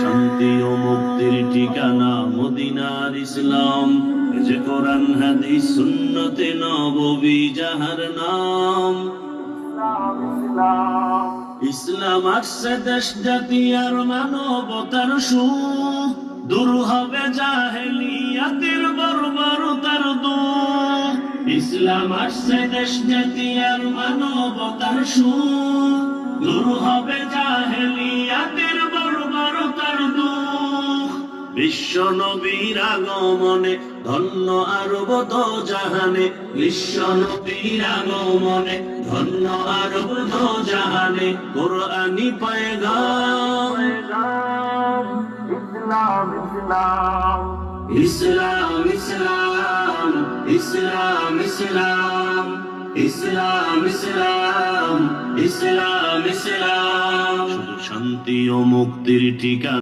শান্তি ও মুক্তির ঠিকানা মদিনার ইসলাম। এই যে কোরআন হাদিস সুন্নতে নববী যাহার নাম। ইসলাম আসছে দেশ জাতি আর মানবতার সুখ, দূর হবে জাহেলিয়াতের বর্বরতার দুঃখ। ইসলাম আসছে দেশ জাতি আর মানবতার সুখ, দূর হবে জাহেলিয়াতের বর্বরতার দুঃখ। বিশ্ব নবীর আগমনে ধন্য আরব দো জাহানে, বিশ্ব নবীর আগমনে ধন্য আরব দো জাহানে। কোরআনি পয়গাম ইসলাম ইসলাম ইসলাম ইসলাম ইসলাম ইসলাম ইসলাম ইসলাম। শুধু শান্তি ও মুক্তির ঠিকানা।